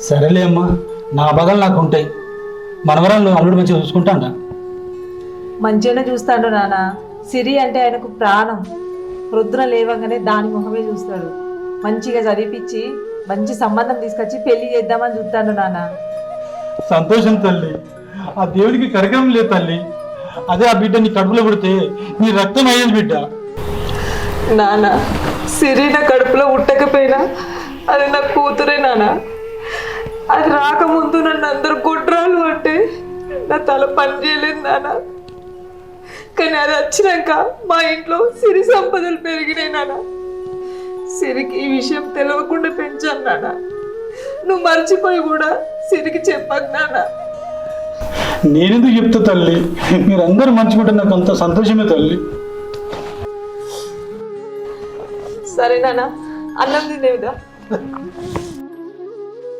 సరేలే అమ్మా, నా బాధలు నాకు ఉంటాయి. మనవరాలు అల్లుడు మంచిగా చూసుకుంటాడా? మంచిగానే చూస్తాడు నాన్న. సిరి అంటే ఆయనకు ప్రాణం. ప్రొద్దున లేవగానే దాని ముఖమే చూస్తాడు. మంచిగా చదివిపించి మంచి సంబంధం తీసుకొచ్చి పెళ్లి చేద్దామని చూస్తాడు నాన్న. సంతోషం తల్లి, ఆ దేవుడికి కరకరం లేదు తల్లి. అదే ఆ బిడ్డ నీ కడుపులో పుడితే నీ రక్తం అయ్యేది బిడ్డ. నాన్న, సిరి నా కడుపులో ఉట్టకపోయినా అది నా కూతురే నాన్న. అది రాకముందు నన్ను అందరు గుడ్రాలు అంటే నా తల పని చేయలేదు నాన్న. కానీ అది వచ్చినాక మా ఇంట్లో సిరి సంపదలు పెరిగినాయి నాన్న. సిరికి ఈ విషయం తెలియకుండా పెంచాను నాన్న. నువ్వు మర్చిపోయి కూడా సిరికి చెప్పకు నాన్న. నేనెందుకు చెప్తా తల్లి, మీరందరూ మంచిగుంటే నాకు అంత సంతోషమే తల్లి. సరే నాన్న, అన్నం తినేదా?